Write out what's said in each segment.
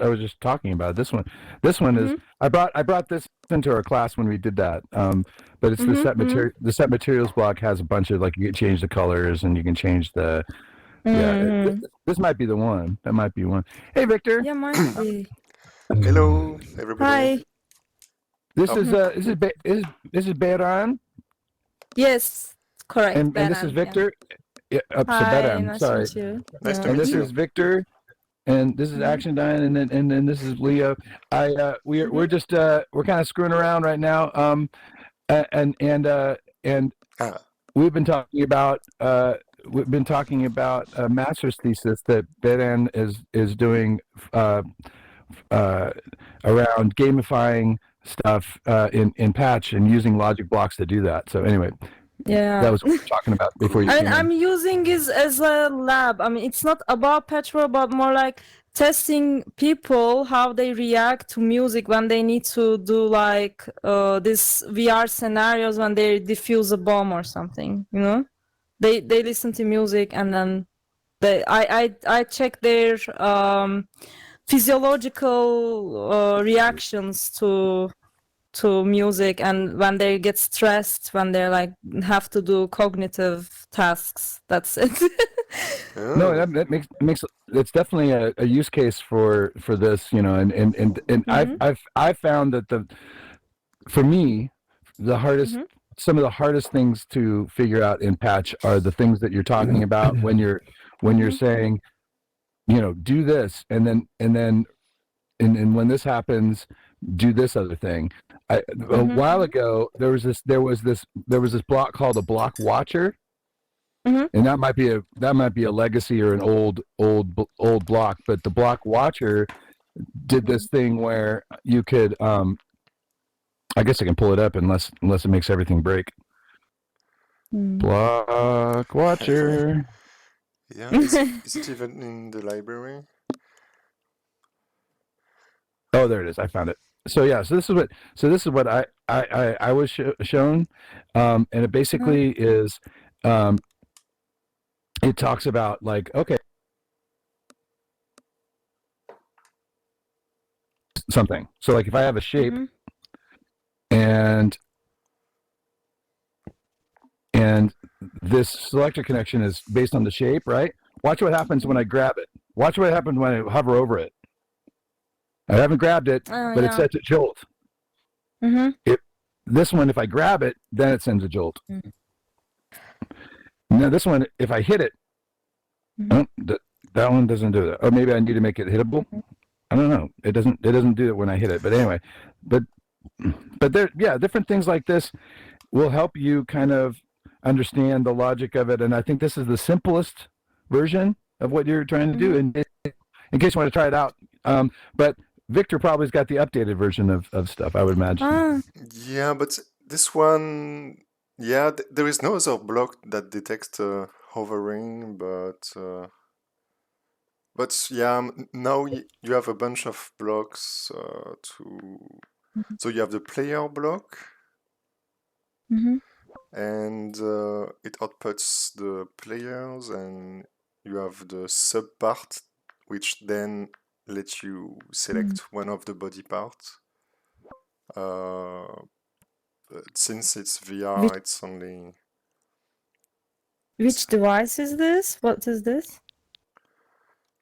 I was just talking about this one. This one is I brought this into our class when we did that. But it's the set material. The set materials block has a bunch of like you can change the colors and you can change the. This might be the one. That might be one. Hey, Victor. Yeah, might be. Hello, everybody. Hi. This is Beran. Yes, correct. And this is Victor. Yeah, Hi, Beran. nice Sorry. to meet you. Nice to And meet this you. is Victor, and this is Actiondyne, and then this is Leo. We're just we're kind of screwing around right now. And we've been talking about a master's thesis that Beran is doing around gamifying stuff in Patch and using logic blocks to do that. So anyway. Yeah, that was what we were talking about before you came in. I'm using it as a lab. I mean, it's not about PatchWorld, but more like testing people how they react to music when they need to do like this VR scenarios when they defuse a bomb or something. You know, they listen to music and then I check their physiological reactions to music, and when they get stressed, when they like have to do cognitive tasks. That's it. No, that makes it's definitely a use case for this, you know, and I've found that for me the hardest some of the hardest things to figure out in Patch are the things that you're talking about when you're saying, you know, do this and then when this happens, do this other thing. A while ago, there was this block called a block watcher, and that might be a legacy or an old block. But the block watcher did this thing where you could, I guess I can pull it up unless it makes everything break. Block watcher. Yeah, is it even in the library? Oh, there it is. I found it. So yeah, so this is what I was shown, and it basically is, it talks about like, okay, something. So like if I have a shape, and this selector connection is based on the shape, right? Watch what happens when I grab it. Watch what happens when I hover over it. I haven't grabbed it, but it sets a jolt. This one, if I grab it, then it sends a jolt. Now this one, if I hit it, that one doesn't do that. Or maybe I need to make it hittable. I don't know. It doesn't do it when I hit it. But anyway, but there, yeah, different things like this will help you kind of understand the logic of it. And I think this is the simplest version of what you're trying to do. And in case you want to try it out, but Victor probably's got the updated version of stuff, I would imagine. Yeah, but this one, yeah, there is no other block that detects hovering, but yeah, now you have a bunch of blocks so you have the player block, and it outputs the players, and you have the sub part, which then let you select one of the body parts. But since it's VR, it's only... Which device is this? What is this?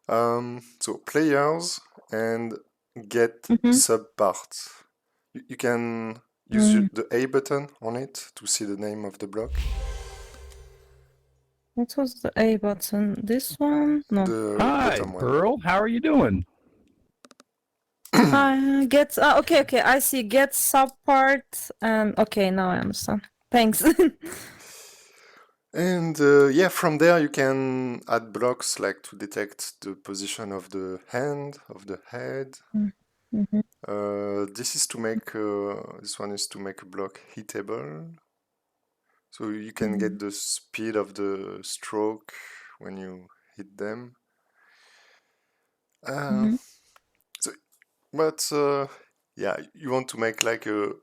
So players and get sub parts. You can use the A button on it to see the name of the block. What was the A button? This one? No. Hi, Pearl. How are you doing? Get okay. I see. Get sub part, and okay, now I understand. Thanks. And yeah, from there you can add blocks like to detect the position of the hand, of the head. This is to make this one is to make a block hittable, so you can get the speed of the stroke when you hit them. But yeah, you want to make like a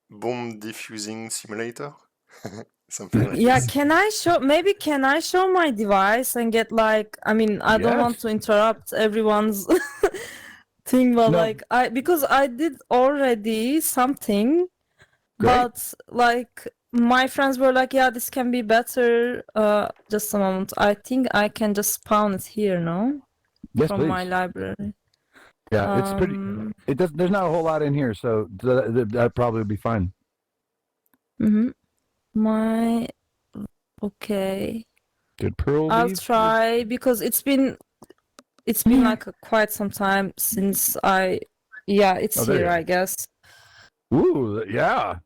bomb diffusing simulator, something like Yeah, this. can I show my device and get like, I mean, I don't want to interrupt everyone's thing, but No. like because I did already something, Great. but like my friends were like, yeah, this can be better. Just a moment. I think I can just spawn it here, no? Yes, From please. my library. Yeah, it's pretty. It does. There's not a whole lot in here, so that probably would be fine. Okay. Did Pearl I'll leave? try because it's been like quite some time since yeah, it's here, I guess. Ooh, yeah.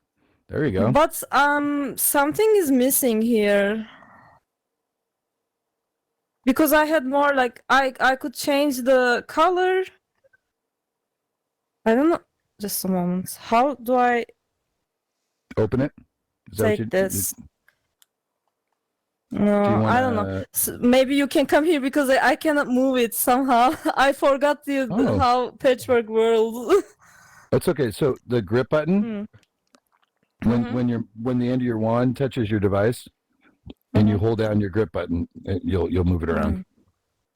There you go. But something is missing here. Because I had more like I could change the color. I don't know. Just a moment. How do I open it? take this? No, I don't know. So maybe you can come here because I cannot move it somehow. I forgot how Patchwork World. That's okay. So the grip button, when the end of your wand touches your device, and you hold down your grip button, you'll move it around.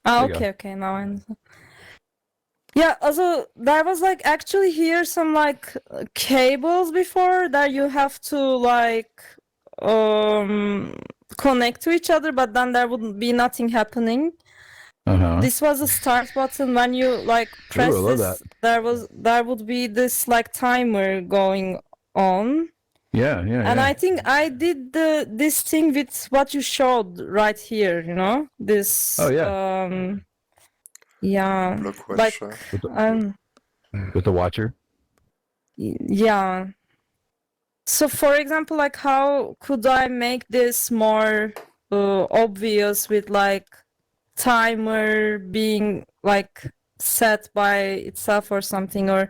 Okay. Now I understand. Yeah, also there was like actually here some like cables before that you have to like connect to each other, but then there would be nothing happening. This was a start button. When you like press this, there would be this like timer going on. Yeah. And I think I did this thing with what you showed right here, you know? This yeah, like with the watcher. Yeah. So for example, like how could I make this more obvious with like timer being like set by itself or something? Or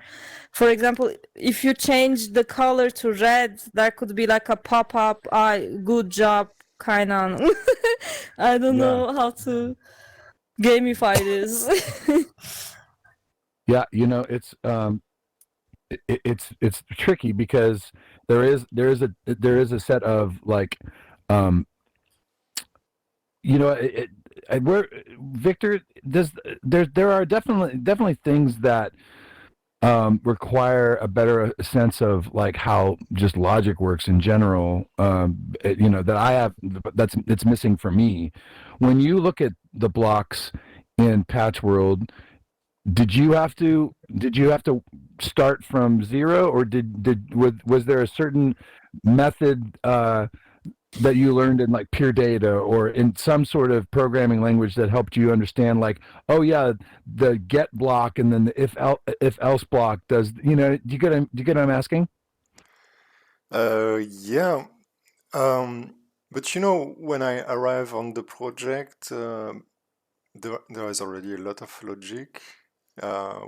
for example, if you change the color to red, there could be like a pop-up, good job, kind of. I don't know how to gamify this. Yeah, you know, it's tricky because there is a set of like you know, Victor, there are definitely things that require a better sense of like how just logic works in general, you know, that I have, it's missing for me. When you look at the blocks in PatchWorld, did you have to start from zero, or was there a certain method that you learned in like pure data or in some sort of programming language that helped you understand like, oh yeah, the get block and then the if else block does, you know, do you get what I'm asking? Yeah. But you know, when I arrive on the project, there is already a lot of logic,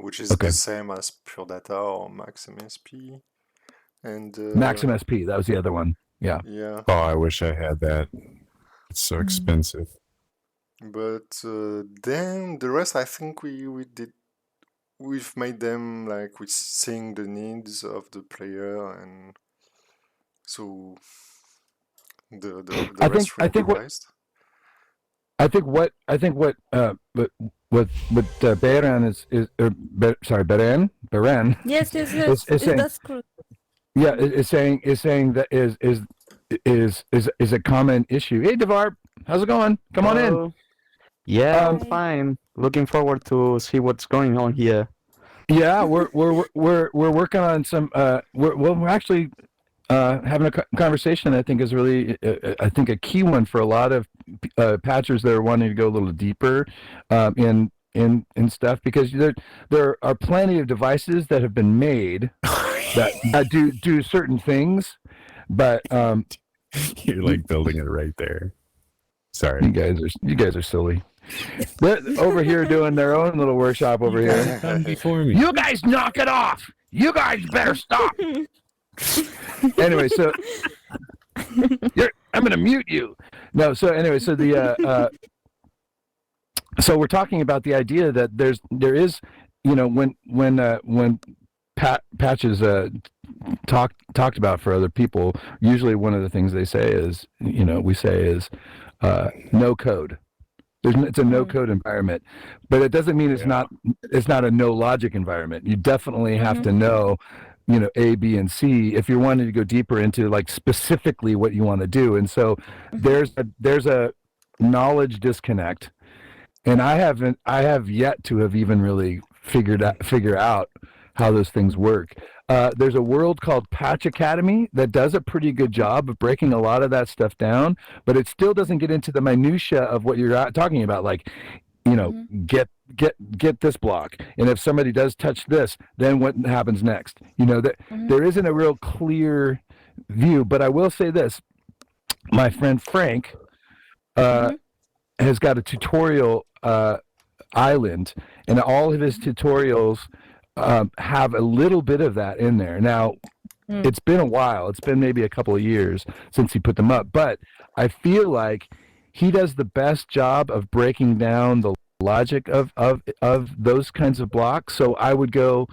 which is the same as pure data or MaxMSP. And MaxMSP, that was the other one. Yeah. Oh, I wish I had that. It's so expensive. But then the rest, I think we've made them like with seeing the needs of the player, and so the rest we improvised. I think what Beran Beran. Yes. Is saying, that's correct. Yeah, is saying that is a common issue. Hey, Devar, how's it going? Come on in. Yeah, I'm fine. Looking forward to see what's going on here. Yeah, we're working on some. We're actually having a conversation. I think is really I think a key one for a lot of patchers that are wanting to go a little deeper in stuff, because there are plenty of devices that have been made that do certain things, but you're like building it right there. Sorry, you guys are silly. They're over here doing their own little workshop over here. Before me. You guys knock it off. You guys better stop. Anyway, so I'm gonna mute you. No, so anyway, so the so we're talking about the idea that there is, you know, when patches talked about for other people, usually one of the things they say is, you know, we say is no code. It's a no code environment, but it doesn't mean it's not a no logic environment. You definitely have to know, A, B, and C if you're wanting to go deeper into like specifically what you want to do. And so there's a knowledge disconnect, and I have yet to have even really figure out how those things work. There's a world called Patch Academy that does a pretty good job of breaking a lot of that stuff down, but it still doesn't get into the minutia of what you're talking about. Like, get this block, and if somebody does touch this, then what happens next? That there isn't a real clear view. But I will say this: my friend Frank has got a tutorial island, and all of his tutorials have a little bit of that in there. Now, it's been a while. It's been maybe a couple of years since he put them up, but I feel like he does the best job of breaking down the logic of those kinds of blocks. So I would go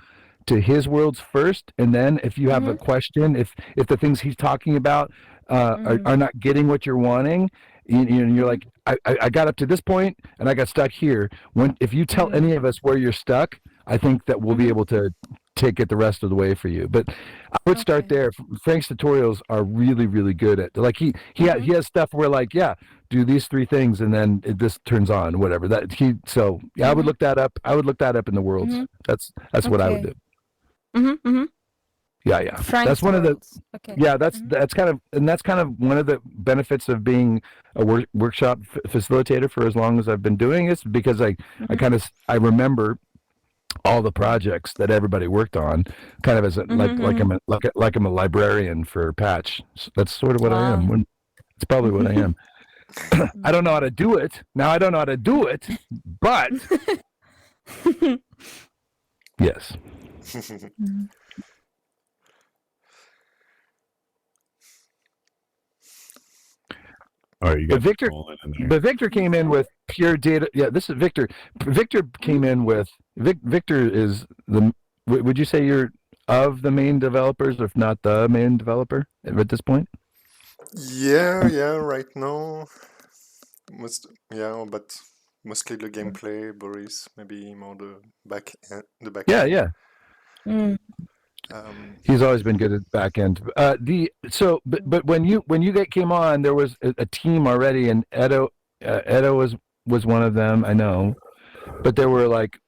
to his worlds first, and then if you have a question, if the things he's talking about are not getting what you're wanting, you're like, I got up to this point and I got stuck here. If you tell any of us where you're stuck, I think that we'll be able to take it the rest of the way for you. But I would start there. Frank's tutorials are really, really good at, like, he has stuff where, like, do these 3 things and then this turns on, whatever. I would look that up. I would look that up in the worlds. That's what I would do. Yeah. Frank's that's one of the. Okay. Yeah, that's kind of one of the benefits of being a workshop facilitator for as long as I've been doing this, because I remember all the projects that everybody worked on, kind of as like I'm a librarian for Patch. So that's sort of what I am. It's probably what I am. I don't know how to do it. Now I don't know how to do it, but yes. But Victor came in with pure data. Yeah, this is Victor. Victor came in with Victor is the. Would you say you're of the main developers, if not the main developer at this point? Yeah, right now. But mostly the gameplay. Boris, maybe more the back end. Yeah. He's always been good at back end. But when you came on, there was a team already, and Edo was one of them. I know, but there were like,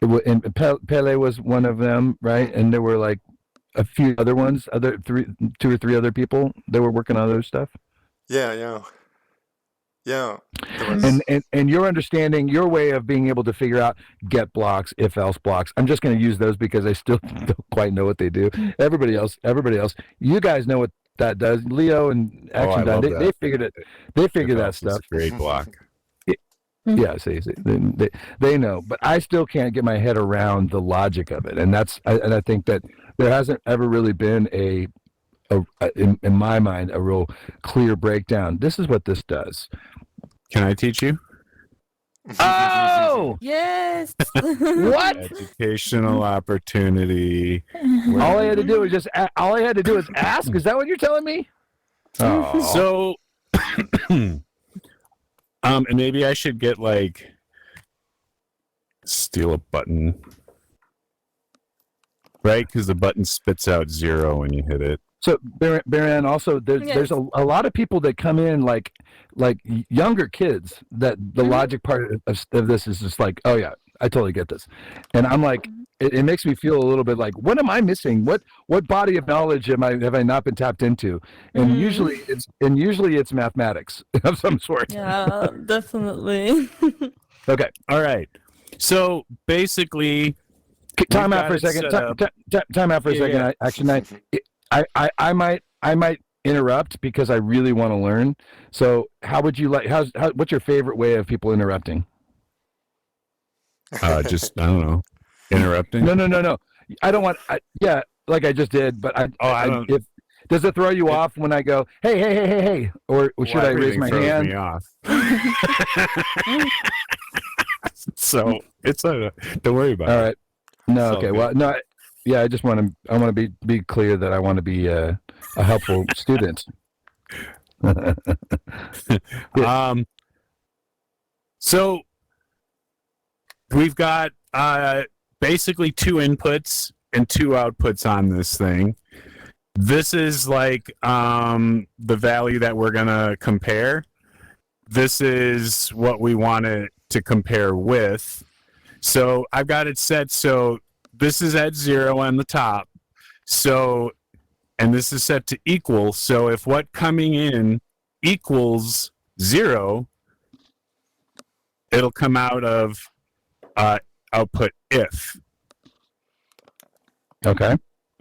and Pele was one of them, right? And there were like a few other ones, 2 or 3 other people that were working on other stuff. Yeah. And your understanding, your way of being able to figure out get blocks, if else blocks. I'm just going to use those because I still don't quite know what they do. Everybody else, you guys know what that does. Leo and Actiondyne, they figured it. They figured that stuff. Great block. Yeah, see, they know, but I still can't get my head around the logic of it, and I think that there hasn't ever really been in my mind a real clear breakdown. This is what this does. Can I teach you? Oh yes. What? Educational opportunity. All I had to do was ask. Is that what you're telling me? Oh. So, and maybe I should get steal a button, right? Because the button spits out 0 when you hit it. So Beran, also there's a lot of people that come in like younger kids that the logic part of this is just like, oh yeah, I totally get this, and I'm like, it makes me feel a little bit like, what am I missing? What body of knowledge have I not been tapped into? And usually it's mathematics of some sort. Yeah, definitely. Okay. All right. So basically, time out for a second. Time out for a second. Yeah. Actually, I might interrupt because I really want to learn. So how would you like? What's your favorite way of people interrupting? Just I don't know, interrupting. No. I don't want. Like I just did. But if does it throw you off when I go, hey, or should I raise my hand? Me off. So don't worry about it. All right. No. Okay. Well, no. Yeah, I just want to be clear that I want to be a helpful student. So we've got basically 2 inputs and 2 outputs on this thing. This is like the value that we're going to compare. This is what we want it to compare with. So I've got it set so this is at 0 on the top. So, and this is set to equal. So if what coming in equals 0, it'll come out of output if. Okay.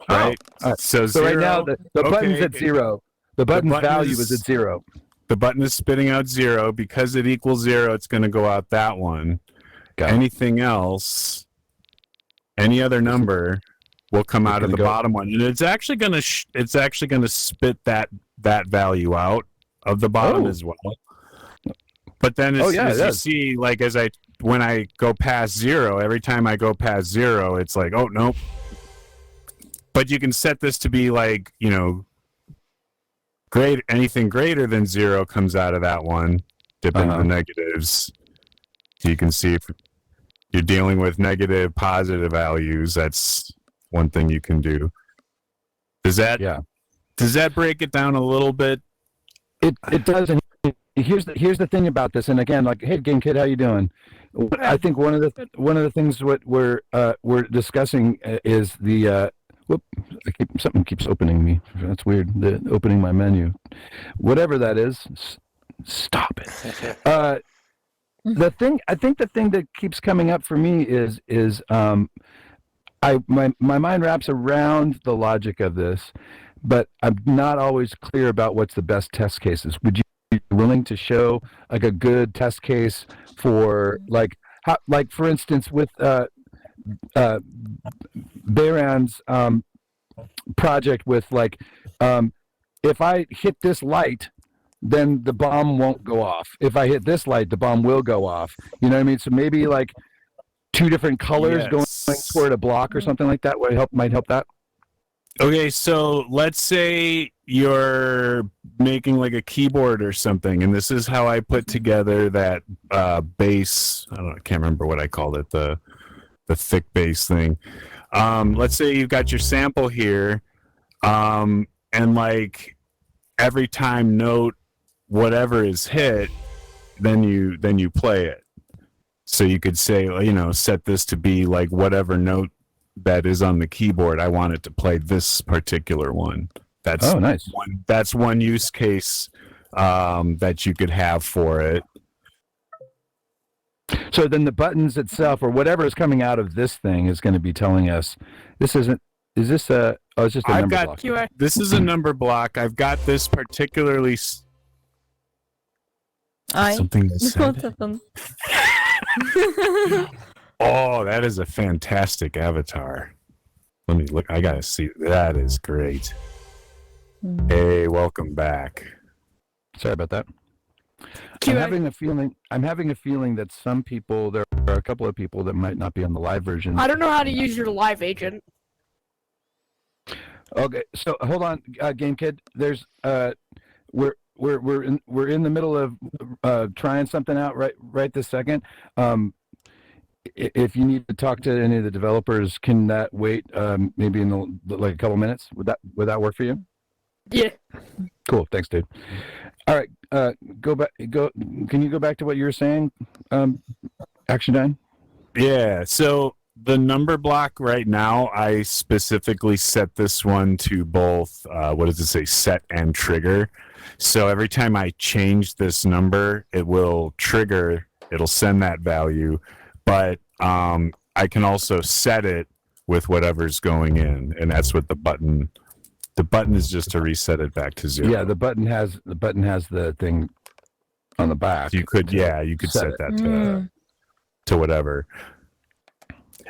Right? Oh. So right now the button's at 0. The button's value is at 0. The button is spitting out 0. Because it equals 0, it's going to go out that one. Anything else, any other number, will come out of the bottom one, and it's actually going to spit that value out of the bottom as well. But then as you see, like when I go past 0, every time I go past 0, it's like, oh nope. But you can set this to be like, anything greater than 0 comes out of that one, dip into the negatives. So you can see if you're dealing with negative, positive values, that's one thing you can do. Does that break it down a little bit? It does. And here's the thing about this. And again, like, hey, Gamekid, how you doing? I think one of the things what we're discussing is the something keeps opening me. That's weird. Opening my menu, whatever that is. Stop it. I think the thing that keeps coming up for me is my mind wraps around the logic of this, but I'm not always clear about what's the best test cases. Would you be willing to show like a good test case for like for instance with Beran's project with like if I hit this light, then the bomb won't go off. If I hit this light, the bomb will go off. You know what I mean? So maybe like 2 different colors going toward a block or something like that might help that. Okay, so let's say you're making like a keyboard or something, and this is how I put together that bass. I can't remember what I called it, the thick bass thing. Let's say you've got your sample here, and like every time note whatever is hit, then you play it. So you could say, set this to be like whatever note that is on the keyboard. I want it to play this particular one. That's nice. That's one use case that you could have for it. So then the buttons itself, or whatever is coming out of this thing, is going to be telling us this isn't. Is this a? Oh, it's just a number block. This is a number block. I've got this particularly. Something that said. Oh, that is a fantastic avatar. Let me look. I gotta see. That is great. Hey, welcome back. Sorry about that. I'm having a feeling that some people, there are a couple of people that might not be on the live version. I don't know how to use your live agent. Okay, so hold on, Gamekid. There's we're in the middle of trying something out right this second. If you need to talk to any of the developers, can that wait? Maybe in like a couple minutes. Would that work for you? Yeah. Cool. Thanks, dude. All right. Can you go back to what you were saying, Actiondyne? Yeah. So the number block right now, I specifically set this one to both. What does it say? Set and trigger. So every time I change this number, it will trigger. It'll send that value, but I can also set it with whatever's going in, and that's what the button. The button is just to reset it back to 0. Yeah, the button has the thing on the back. You could set that to whatever.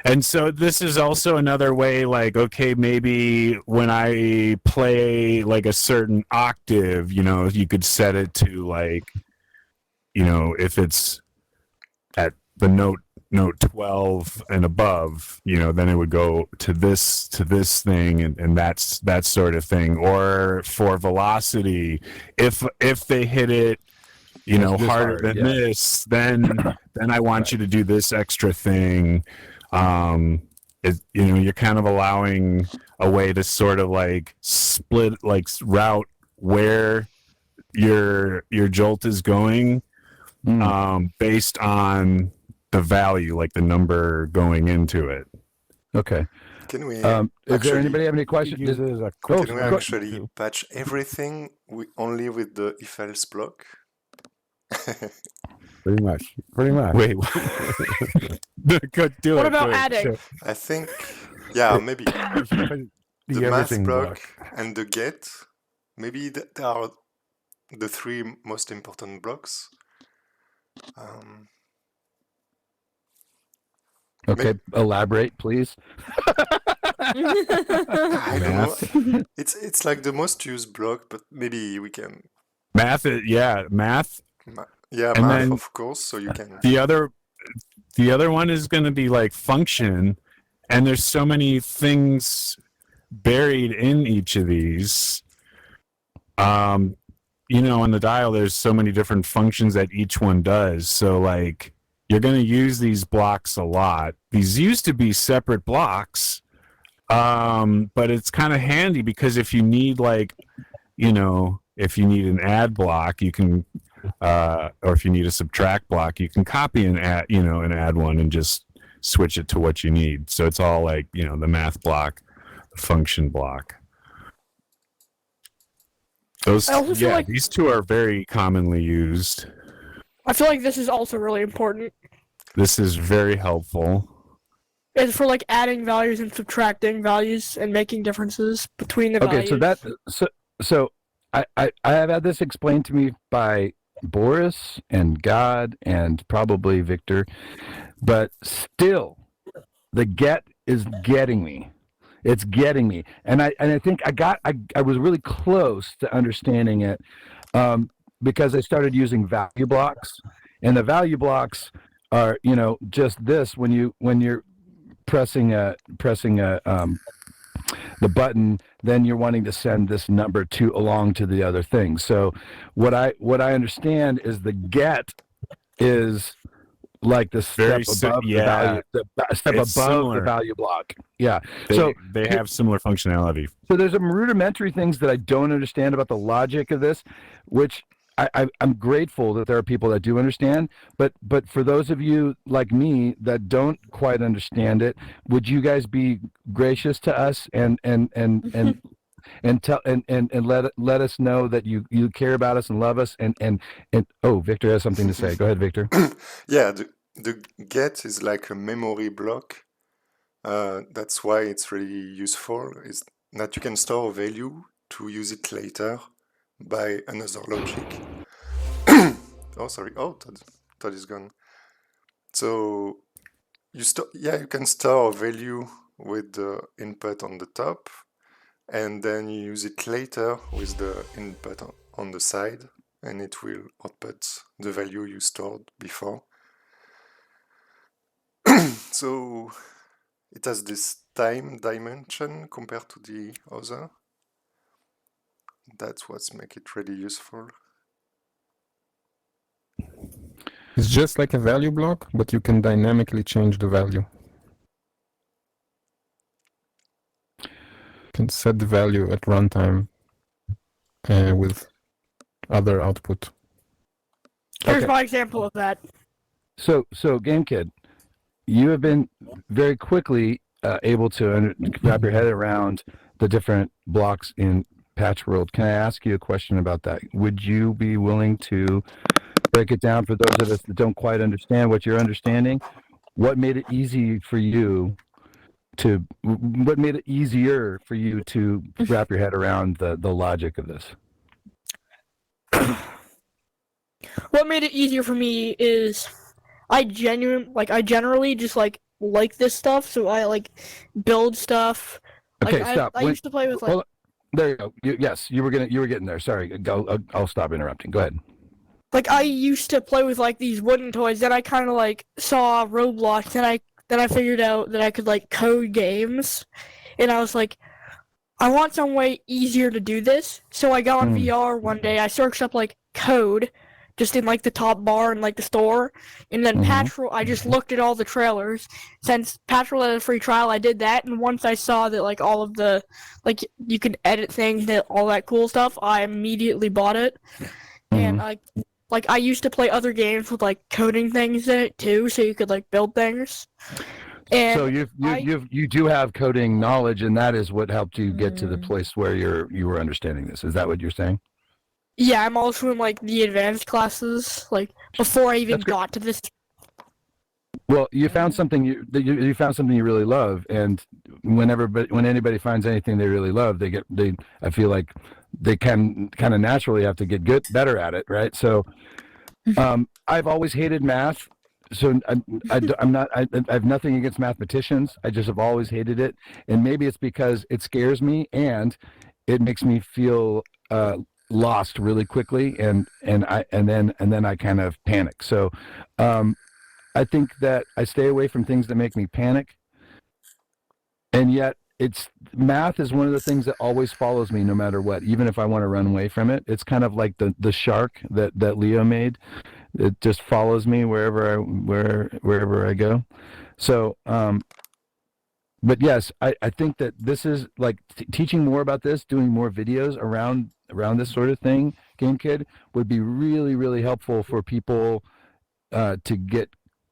And so this is also another way, like, okay, maybe when I play like a certain octave, you could set it to like, if it's at the note 12 and above, then it would go to this thing and that's that sort of thing. Or for velocity, if they hit it This harder than yeah. this, then I want you to do this extra thing. You're kind of allowing a way to sort of like split, like route where your jolt is going, based on the value, like the number going into it. Okay. Can we? Is there anybody have any questions? Can we actually patch everything only with the if-else block? Pretty much. Wait, do What it. about Quick. adding? I think, yeah, maybe the math block and the get. Maybe they are the three most important blocks. Okay, elaborate, please. I don't know. It's like the most used block, but maybe we can. Math. Yeah, And math, then of course. So you can. The other one is going to be like function, and there's so many things buried in each of these. On the dial, there's so many different functions that each one does. So like, you're going to use these blocks a lot. These used to be separate blocks, but it's kind of handy because if you need if you need an add block, you can, or if you need a subtract block, you can copy an add one and just switch it to what you need. So it's all like, the math block, the function block. These two are very commonly used. I feel like this is also really important. This is very helpful. It's for like adding values and subtracting values and making differences between the values. So I have had this explained to me by Boris and God and probably Victor, but still, the get is getting me. It's getting me, and I think I was really close to understanding it, because I started using value blocks, and the value blocks are just this when you're pressing the button, then you're wanting to send this number along to the other thing. So what I understand is the get is like the step above the value, the value block. Yeah. They have similar functionality. So there's some rudimentary things that I don't understand about the logic of this, which I'm grateful that there are people that do understand, but for those of you like me that don't quite understand it, would you guys be gracious to us and let us know that you care about us and love us and oh, Victor has something to say. Go ahead, Victor. Yeah, the get is like a memory block. That's why it's really useful, is that you can store a value to use it later by another logic. Oh, sorry. Oh, Todd is gone. So you can store a value with the input on the top, and then you use it later with the input on the side, and it will output the value you stored before. So it has this time dimension compared to the other. That's what makes it really useful. It's just like a value block, but you can dynamically change the value. You can set the value at runtime with other output. Here's my example of that. So Gamekid, you have been very quickly able to wrap your head around the different blocks in PatchWorld. Can I ask you a question about that? Would you be willing to break it down for those of us that don't quite understand what you're understanding? What made it easier for you to wrap your head around the logic of this? What made it easier for me is I generally just like this stuff, so I build stuff. Okay, stop. I used to play with there you go. Yes, you were getting there. Sorry, I'll stop interrupting. Go ahead. I used to play with these wooden toys. Then I kind of saw Roblox, and then I figured out that I could code games, and I was like, I want some way easier to do this. So I got on VR one day. I searched up code, just in like the top bar in like the store. And then PatchWorld, I just looked at all the trailers. Since PatchWorld had a free trial, I did that. And once I saw that like all of the like you can edit things and all that cool stuff, I immediately bought it. And I used to play other games with like coding things in it too, so you could like build things. And so you do have coding knowledge, and that is what helped you get to the place where you were understanding this. Is that what you're saying? Yeah, I'm also in like the advanced classes, like before I even got to this. Well, you found something you found something you really love, and when anybody finds anything they really love, I feel like they can kind of naturally have to get better at it, right? So, I've always hated math. So I have nothing against mathematicians. I just have always hated it, and maybe it's because it scares me and it makes me feel lost really quickly, and then I kind of panic. So I think that I stay away from things that make me panic, and yet math is one of the things that always follows me no matter what, even if I want to run away from it. It's kind of like the shark that Leo made. It just follows me wherever I go. So, but yes, I think that this is like teaching more about this, doing more videos around this sort of thing. Gamekid would be really, really helpful for people to get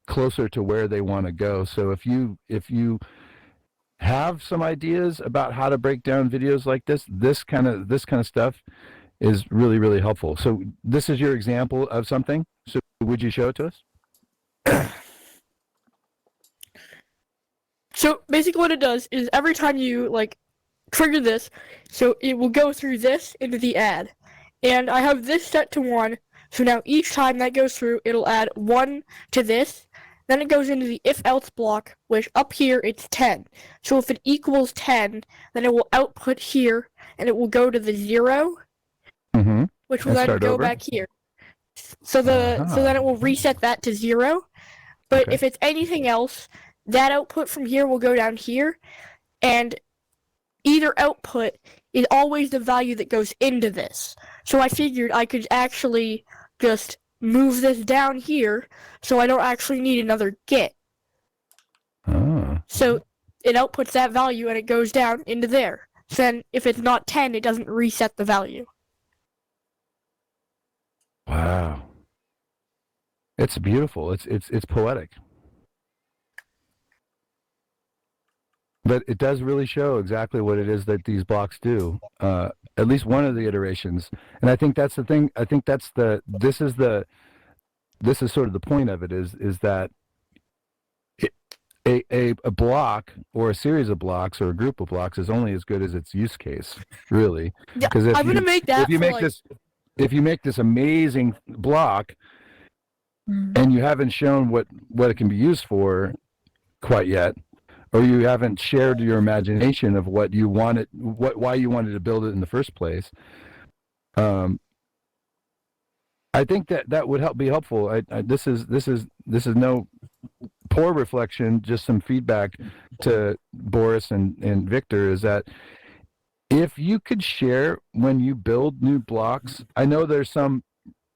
closer to where they want to go. So if you have some ideas about how to break down videos like this kind of stuff is really, really helpful. So this is your example of something. So would you show it to us? So basically what it does is every time you like trigger this, so it will go through this into the add. And I have this set to 1, so now each time that goes through, it'll add 1 to this. Then it goes into the if-else block, which up here it's 10. So if it equals 10, then it will output here, and it will go to the 0, which will then go back here. So then it will reset that to 0. But if it's anything else, that output from here will go down here, and either output is always the value that goes into this. So I figured I could actually just move this down here, so I don't actually need another get. So it outputs that value and it goes down into there. So then if it's not 10, it doesn't reset the value. Wow. It's beautiful. It's poetic. But it does really show exactly what it is that these blocks do. At least one of the iterations. And I think that's the thing. I think this is sort of the point of it is that a block or a series of blocks or a group of blocks is only as good as its use case, really. Yeah, I'm gonna make that. If you make this amazing block and you haven't shown what it can be used for quite yet, or you haven't shared your imagination of what you wanted, why you wanted to build it in the first place, I think that would be helpful. This is no poor reflection, just some feedback to Boris and Victor, is that if you could share when you build new blocks, I know there's some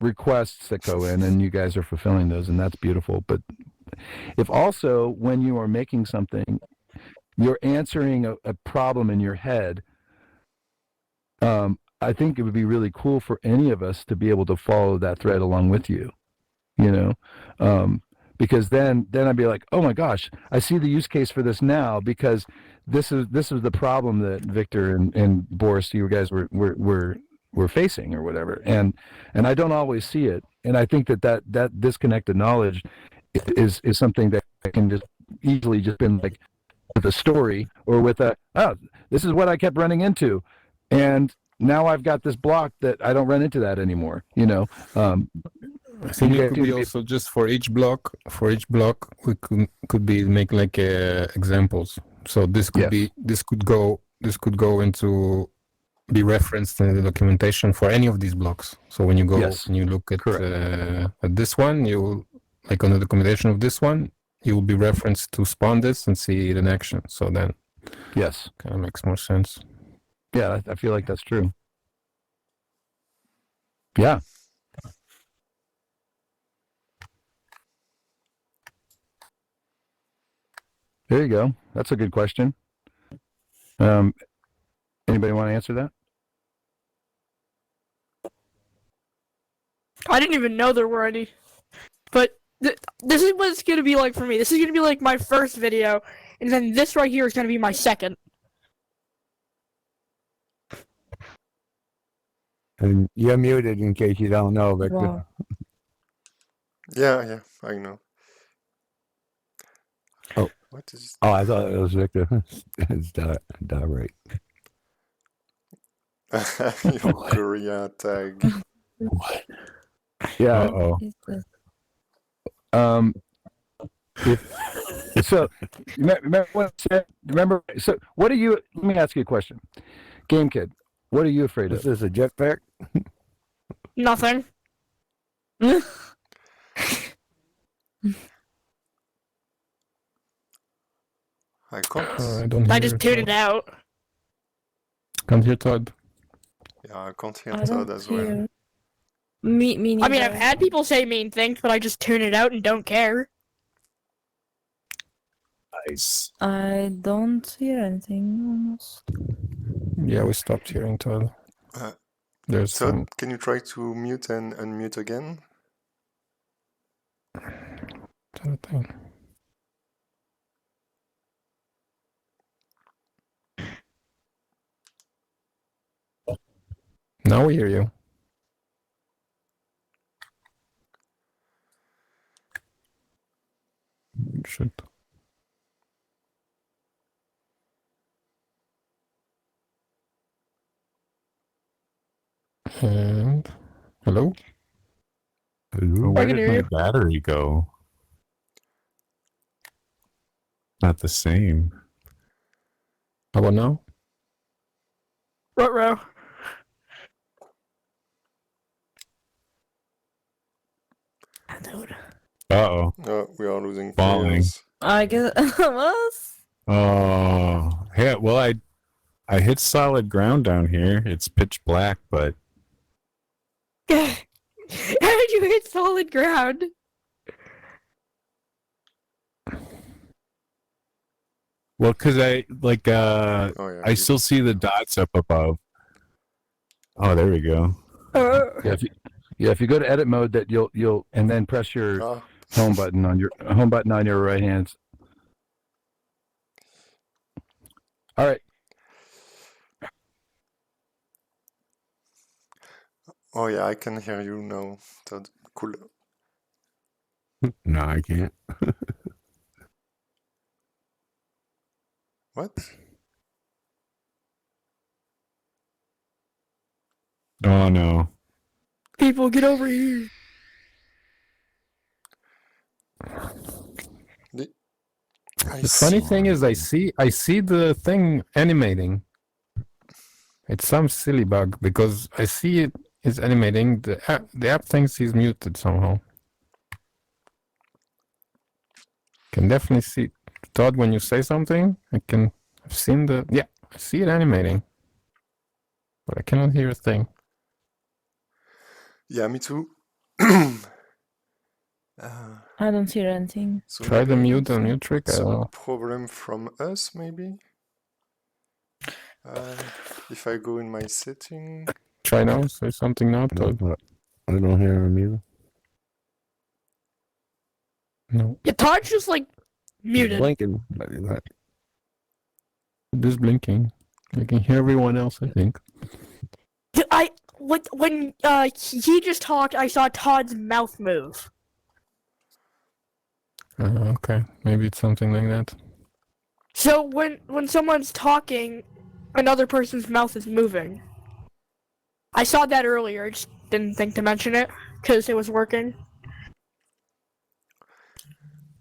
requests that go in and you guys are fulfilling those, and that's beautiful, but if also when you are making something, you're answering a problem in your head, I think it would be really cool for any of us to be able to follow that thread along with you, because then I'd be like, oh my gosh, I see the use case for this now, because this is the problem that Victor and Boris, you guys were facing or whatever, and I don't always see it, and I think that disconnected knowledge is something that can just easily just been like with a story or with this is what I kept running into, and now I've got this block that I don't run into that anymore. I think it could be also just for each block. For each block, we could be make like examples. So this could go into be referenced in the documentation for any of these blocks. So when you go and you look at this one, you like on the documentation of this one, you will be referenced to spawn this and see it in action. So then, kind of makes more sense. Yeah, I feel like that's true. Yeah. There you go. That's a good question. Anybody want to answer that? I didn't even know there were any. But this is what it's going to be like for me. This is going to be like my first video, and then this right here is going to be my second. And you're muted in case you don't know, Victor. Wow. Yeah, I know. Oh. What is... Oh, I thought it was Victor. It's right. Your Korea tag. What? Yeah. Uh-oh. So remember what I said? Remember? So what are you? Let me ask you a question, Gamekid. What are you afraid Is of? this a jetpack? Nothing. I can't. I don't hear I just tuned it Todd. out. Can't hear Todd. Yeah, I can't hear I Todd don't as well. hear. Me I mean, I've neither. had people say mean things, but I just tune it out and don't care. Nice. I don't hear anything almost. Yeah, we stopped hearing Todd. Uh, There's Todd, some can you try to mute and unmute again? kind of thing. Now we hear you. Should. And hello? Oh, where I can did hear my you. battery go? Not the same. How about now? Ruh-roh. Uh-oh. Oh, we are losing Falling. players. I guess. What? Oh. Yeah, well, I hit solid ground down here. It's pitch black, but... How did you hit solid ground? Well, because I, like, Oh, yeah, I still see the dots up above. Oh, there we go. Yeah, if you go to edit mode, that you'll and then press your Ah, home button on your right hand. All right. oh yeah, I can hear you now, Todd. Cool. No, I can't. What? Oh, no. People, get over here. The funny thing is, I see the thing animating. It's some silly bug because I see it is animating. The app thinks he's muted somehow. Can definitely see Todd when you say something. I've seen I see it animating, but I cannot hear a thing. Yeah, me too. I don't hear anything. So Try the maybe mute trick. I it's don't a know. problem from us, maybe? If I go in my setting... Try now. Say something now, Todd. I don't hear him either. No, Yeah, Todd's just like muted. Blinking. it is blinking. I can hear everyone else. I think. When he just talked, I saw Todd's mouth move. Okay, maybe it's something like that. So when someone's talking, another person's mouth is moving. I saw that earlier. I just didn't think to mention it because it was working.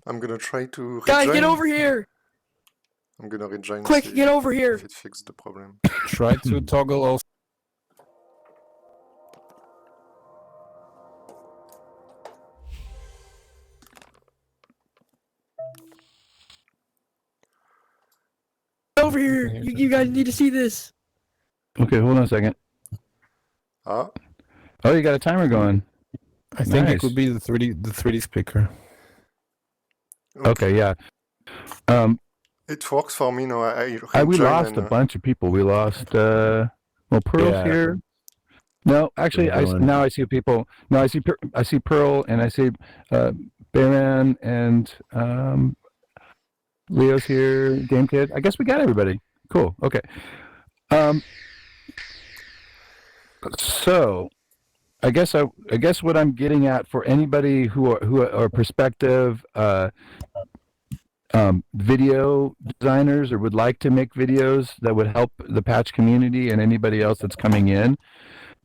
I'm gonna try to rejoin. Guys, get over here! I'm gonna rejoin. Quick, see get over here! if it fixed the problem. Try to toggle also. Over here! You guys need to see this. Okay, hold on a second. Ah, Oh, you got a timer going. I think Nice. it could be the 3D speaker. Okay, yeah. It works for me now. We join lost a and, bunch of people. We lost. Well, Pearl's Yeah. here. No, actually, now I see people. No, I see Pearl, and I see Beran, and Leo's here. Gamekid. I guess we got everybody. Cool. Okay. So, I guess what I'm getting at for anybody who are prospective video designers or would like to make videos that would help the patch community and anybody else that's coming in,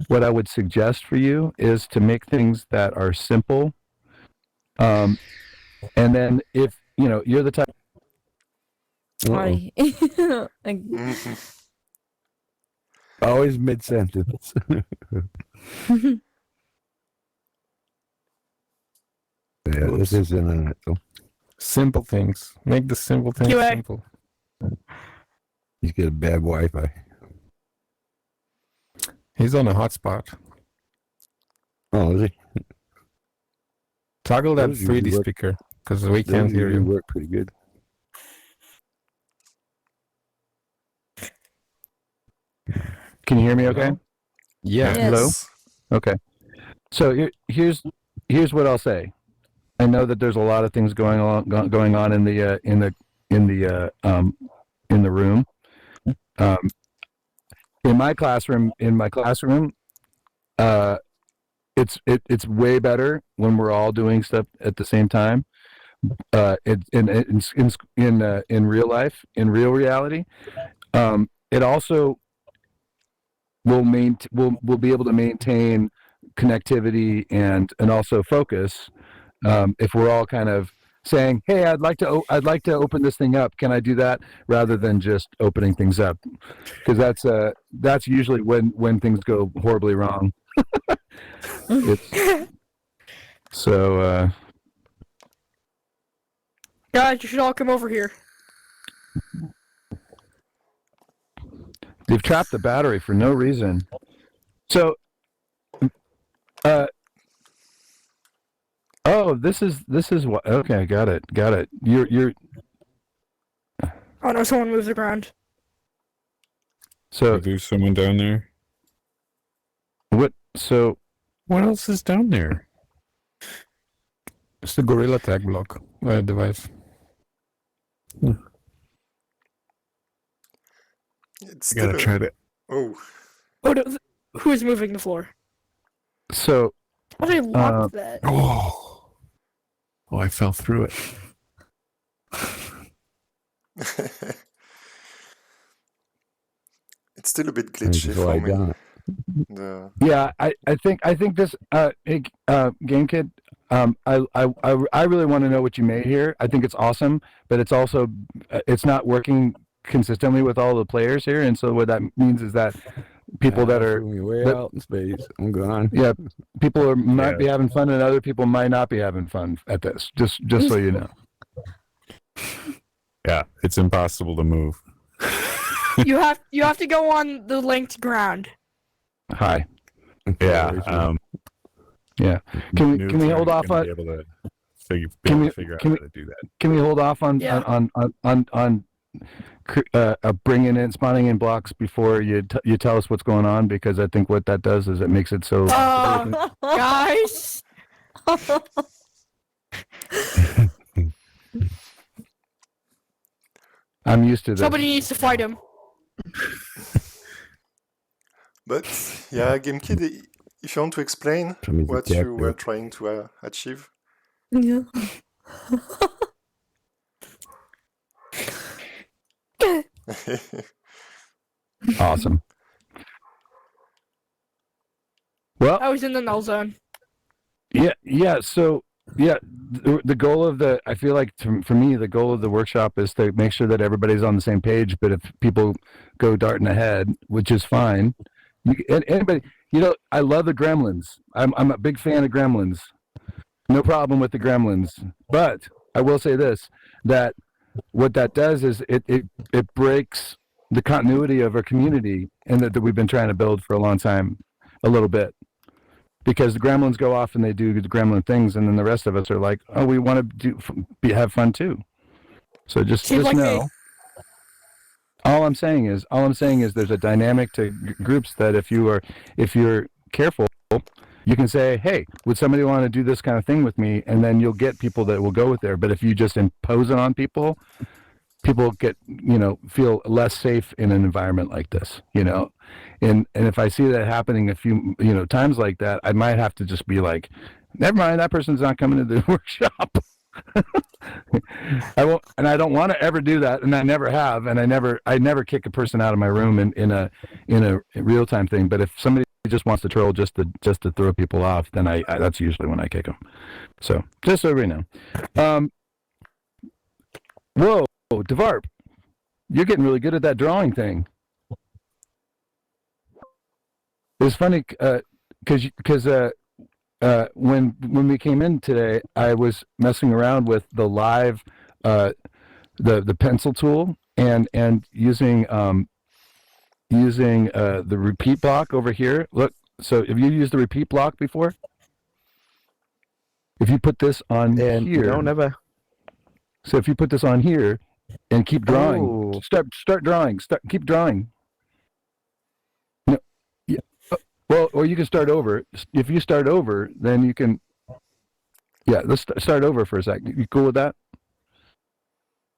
what I would suggest for you is to make things that are simple. And then if you're the type. Always mid-sentence. Yeah, this is internet though. Simple things. Make the simple things QA. simple. He's got a bad Wi-Fi. He's on a hotspot. Oh, is he? Toggle that Those usually 3D work. speaker because we can't hear you. Work pretty good. Can you hear me? Okay. Yeah. Yes. Hello? Okay. So here's what I'll say. I know that there's a lot of things going on in the room. In my classroom, it's way better when we're all doing stuff at the same time. In real life, in real reality, it also will be able to maintain connectivity and also focus if we're all kind of saying, "Hey, I'd like to open this thing up. Can I do that?" rather than just opening things up, because that's usually when things go horribly wrong. Guys, you should all come over here. They've trapped the battery for no reason. So, this is what. Okay, got it. You're. Oh no, someone moves the ground. So There's someone down there. what? So What else is down there? It's the Gorilla Tag block device. it's I gotta still try to. Oh, Oh no, who is moving the floor? so How did I lock that? Oh, I fell through it. it's still a bit Thank glitchy you for lie me. down. yeah, I think this Gamekid. I really want to know what you made here. I think it's awesome, but it's also it's not working consistently with all the players here, and so what that means is that people that are Threw me way that- out in space. I'm gone. yeah, people might be having fun, and other people might not be having fun at this. Just so you know. Yeah, it's impossible to move. You have to go on the linked ground. Hi. Yeah. Yeah. Can we hold off on? Be able to figure Can we- out can how we- to do that. Can we hold off on Yeah. bringing in spawning in blocks before you tell us what's going on, because I think what that does is it makes it so. Guys, I'm used to this. somebody needs to fight him. But yeah, Gamekid, if you want to explain Somebody's what attacked you were it. trying to achieve. Yeah. Awesome. Well, I was in the null zone. yeah. So, the goal of I feel like for me, the goal of the workshop is to make sure that everybody's on the same page. But if people go darting ahead, which is fine, anybody, I love the Gremlins. I'm a big fan of Gremlins. No problem with the Gremlins. But I will say this: that what that does is it breaks the continuity of our community, and that we've been trying to build for a long time, a little bit. Because the Gremlins go off and they do the Gremlin things, and then the rest of us are like, "Oh, we want to have fun too." So just Seems like know. All I'm saying is there's a dynamic to groups that if you're careful, you can say, hey, would somebody want to do this kind of thing with me? And then you'll get people that will go with there. But if you just impose it on people, people get, feel less safe in an environment like this, and if I see that happening a few, times like that, I might have to just be like, never mind, that person's not coming to the workshop. I won't, and I don't want to ever do that, and I never have, and I never kick a person out of my room in a real time thing. But if somebody just wants to troll just to throw people off, then I that's usually when I kick them. So just so we know. Whoa, Devarp, you're getting really good at that drawing thing. It's funny because when we came in today, I was messing around with the live the pencil tool and using the repeat block over here. Look, so have you used the repeat block before? If you put this on here, no, never. So if you put this on here and keep drawing, start drawing, keep drawing. No, yeah. Well, or you can start over. If you start over, then you can. Yeah, let's start over for a second. You cool with that?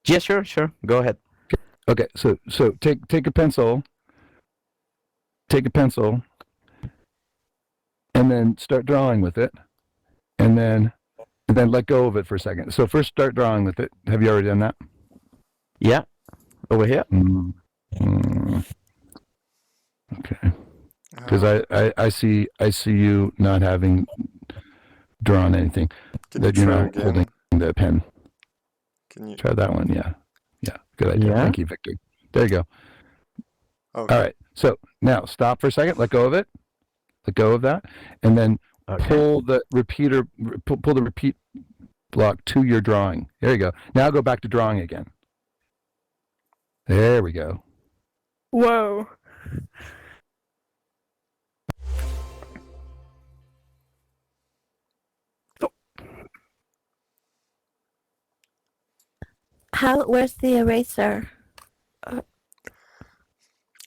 Yeah, sure. Go ahead. Okay, so take a pencil. Take a pencil, and then start drawing with it, and then let go of it for a second. So first, start drawing with it. Have you already done that? Yeah, over here. Okay. Because I see you not having drawn anything. That you're not holding the pen. Can you try that one? Yeah. Good idea. Yeah. Thank you, Victor. There you go. Okay. All right. So now stop for a second. Let go of it. Let go of that, and then pull the repeater. Pull the repeat block to your drawing. There you go. Now go back to drawing again. There we go. Whoa. Where's the eraser?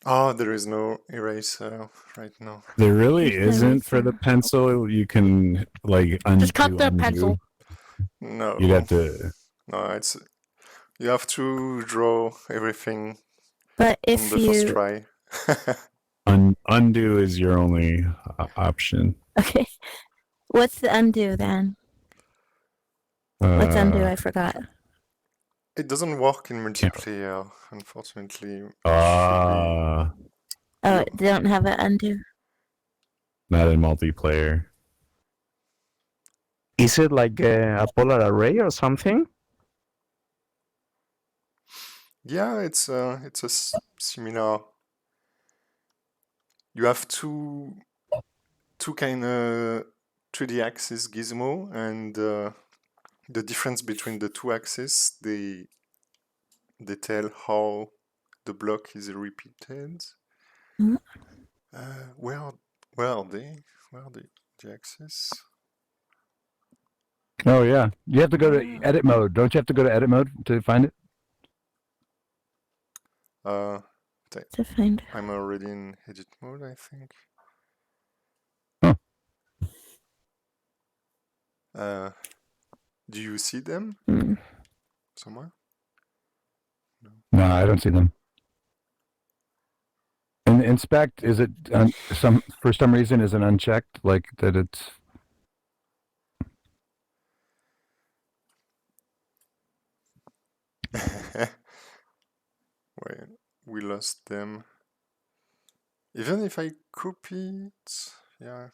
Oh, there is no eraser right now. There really isn't for the pencil. You can undo. Just cut the pencil. No. You have to. No, you have to draw everything But on if the first try. Undo is your only option. Okay. What's the undo then? What's undo? I forgot. It doesn't work in multiplayer, unfortunately. Oh, they don't have an undo. Not in multiplayer. Is it like a polar array or something? Yeah, it's a similar. You have two kind of 3D axis gizmo, and the difference between the two axes, they tell how the block is repeated. Mm-hmm. Where are they? Where are the axes? Oh yeah, you have to go to edit mode. Don't you have to go to edit mode to find it? To find. I'm already in edit mode, I think. Huh. Do you see them somewhere? No, I don't see them. And inspect, is it for some reason is it unchecked, like that it's? Wait, we lost them. Even if I copy it, yeah.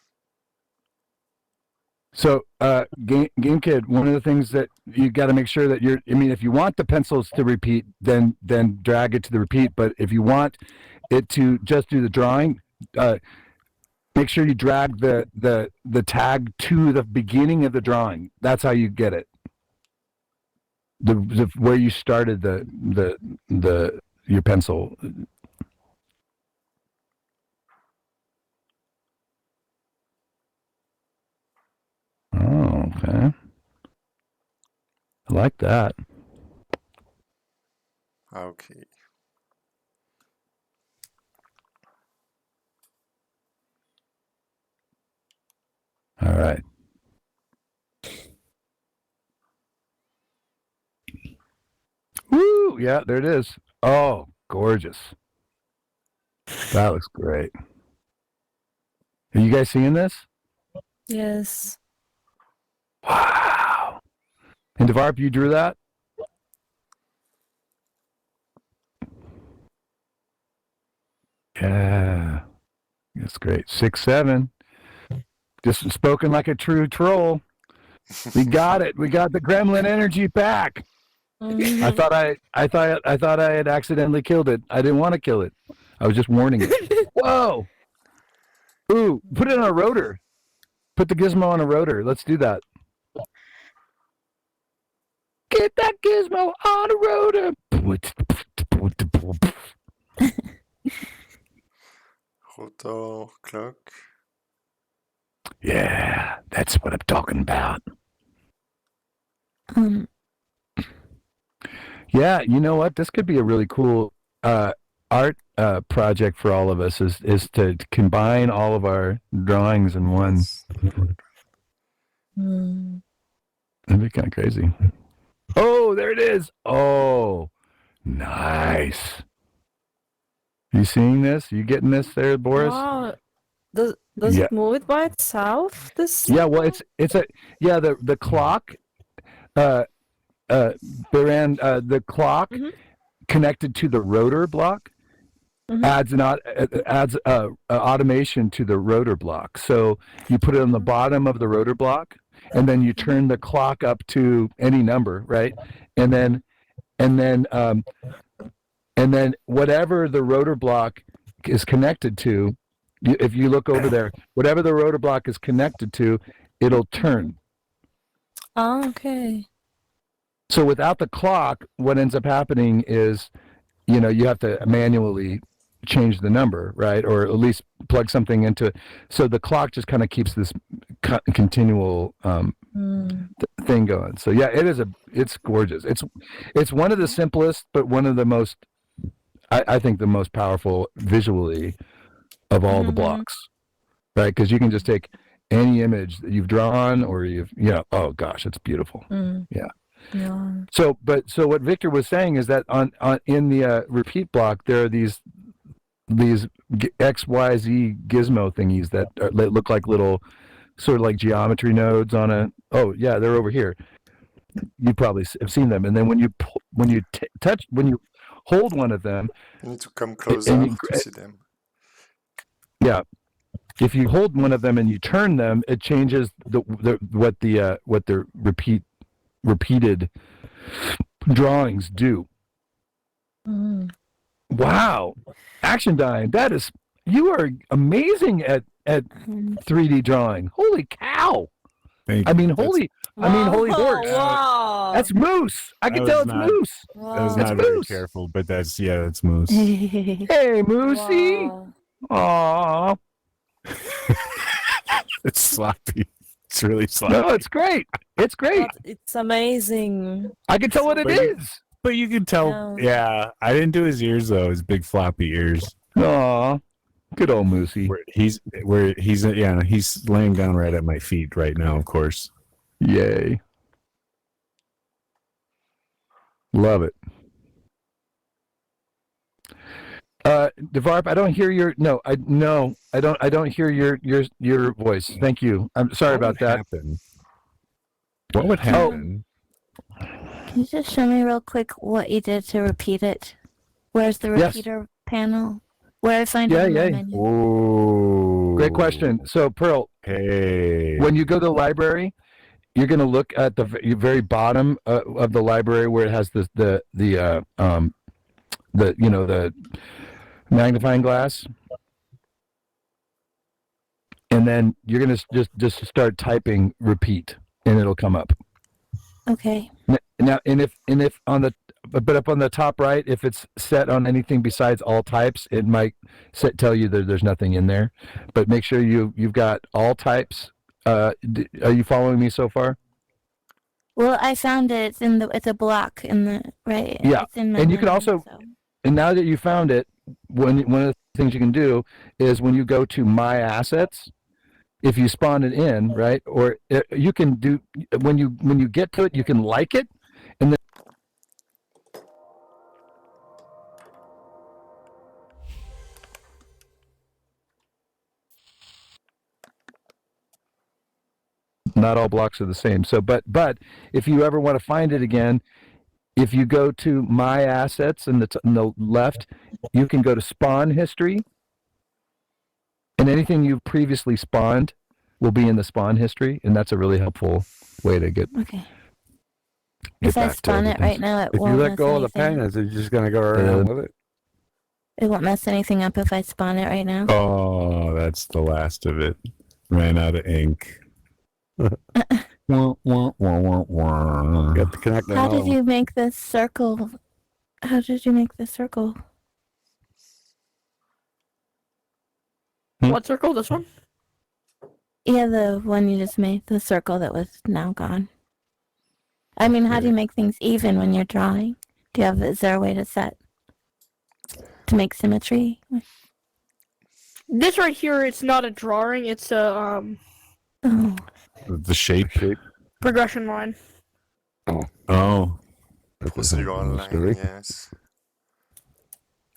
So, Gamekid, one of the things that you got to make sure that if you want the pencils to repeat, then drag it to the repeat. But if you want it to just do the drawing, make sure you drag the tag to the beginning of the drawing. That's how you get it. The where you started your pencil. Oh, okay. I like that. Okay. All right. Woo! Yeah, there it is. Oh, gorgeous. That looks great. Are you guys seeing this? Yes. Wow. And Devarp, you drew that? Yeah. That's great. 6'7". Just spoken like a true troll. We got it. We got the gremlin energy back. I thought I had accidentally killed it. I didn't want to kill it. I was just warning it. Whoa. Ooh, put it on a rotor. Put the gizmo on a rotor. Let's do that. Get that gizmo on a rotor. Rotor, clock. Yeah, that's what I'm talking about. Yeah, you know what? This could be a really cool art project for all of us. Is to combine all of our drawings in one. That'd be kind of crazy. Oh, there it is. Oh, nice. You seeing this? You getting this there, Boris? Wow. Does Yeah. it move it by itself? This. Yeah. Well, it's a the clock. Beran, the clock connected to the rotor block adds automation to the rotor block. So you put it on the bottom of the rotor block, and then you turn the clock up to any number, right? And then whatever the rotor block is connected to, if you look over there, whatever the rotor block is connected to, it'll turn. Oh, okay. So without the clock, what ends up happening is, you have to manually change the number, right? Or at least plug something into it. So the clock just kind of keeps this continual thing going. So yeah, it's gorgeous. It's one of the simplest, but one of the most, I think the most powerful visually of all the blocks, right? Because you can just take any image that you've drawn or oh gosh, it's beautiful. Yeah. So what Victor was saying is that in the repeat block there are these XYZ gizmo thingies that look like little sort of like geometry nodes on a. Oh yeah, they're over here. You probably have seen them. And then when you hold one of them, you need to come closer to see them. Yeah. If you hold one of them and you turn them, it changes what the repeated drawings do. Wow, Actiondyne, you are amazing at 3D drawing. Holy cow! Holy horse. Wow. That's moose. I can tell it's moose. Wow. That was not very careful, but that's moose. Hey, Moosey. Wow. Aww. It's sloppy. It's really sloppy. No, it's great. It's great. But it's amazing. I can tell what it is. But you can tell. Yeah, I didn't do his ears though. His big floppy ears. Aw, good old Moosey. He's laying down right at my feet right now. Of course. Yay. Love it. Devarp, I don't hear your I don't hear your voice. Thank you. I'm sorry about that. What would happen? Can you just show me real quick what you did to repeat it? Where's the repeater panel? Where I find it in the menu? Oh, great question. So Pearl, when you go to the library, you're going to look at the very bottom of the library where it has the magnifying glass, and then you're going to just start typing repeat, and it'll come up. Okay. Now, and if on the up on the top right, if it's set on anything besides all types, it might tell you that there's nothing in there. But make sure you've got all types. Are you following me so far? Well, I found it. It's a block in the right. Yeah, it's in my and you can menu, also, so. and now that you found it, one of the things you can do is when you go to My Assets, if you spawn it in, right? Or you can do when you get to it, you can like it, and then not all blocks are the same. So, but if you ever want to find it again, if you go to My Assets in the left, you can go to Spawn History, and anything you've previously spawned will be in the spawn history, and that's a really helpful way to get. Okay. If I back to spawn it everything. right now, it If you won't let mess go of the anything. pandas, they're just gonna go around with it. It won't mess anything up if I spawn it right now. Oh, that's the last of it. Ran out of ink. Wah, wah, wah, wah, wah. You have to connect them How did all. you make this circle? How did you make this circle? What circle? This one? Yeah, the one you just made, the circle that was now gone. I mean, how do you make things even when you're drawing? Is there a way to make symmetry? This right here, it's not a drawing. It's a Oh, The shape. progression line. Oh. That's a Procedural line, story. yes.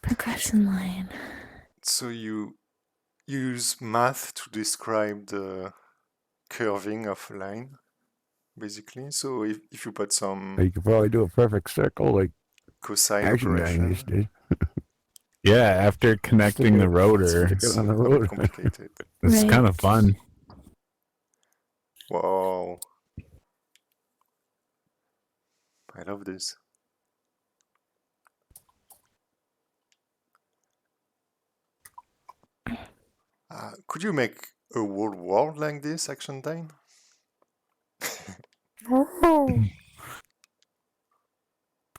progression line. So you use math to describe the curving of a line, basically. So if you put some You could probably do a perfect circle like cosine Actiondyne operation, used to. Yeah, after connecting the rotor, Stick it it's on the a bit rotor. complicated. it's Right. kind of fun. Wow. I love this. Could you make a whole world like this, Actiondyne? Oh.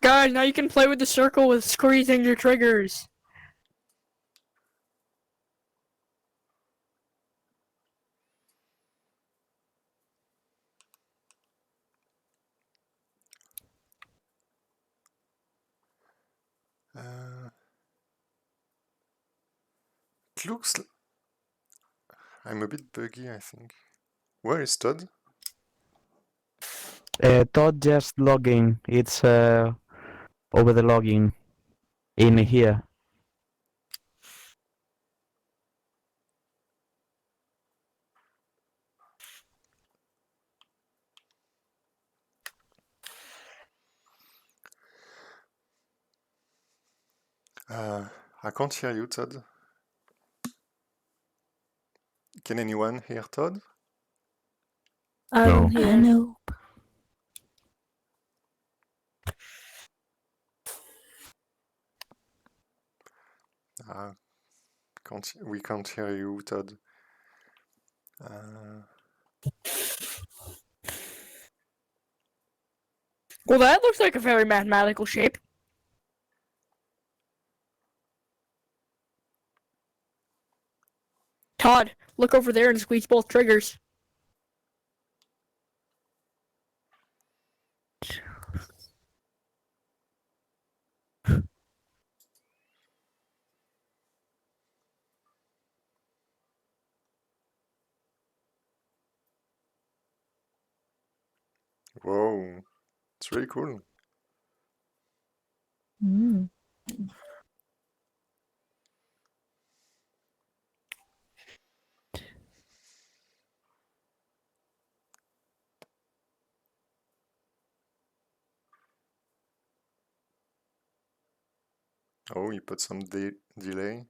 Guys, now you can play with the circle with squeezing your triggers. It looks... I'm a bit buggy, I think. Where is Todd? Todd just logging. It's over the login in here. I can't hear you, Todd. Can anyone hear Todd? I No. don't hear. No. We can't hear you, Todd. Well, that looks like a very mathematical shape. Todd, look over there and squeeze both triggers. Whoa, it's really cool. Mm. Oh, you put some delay.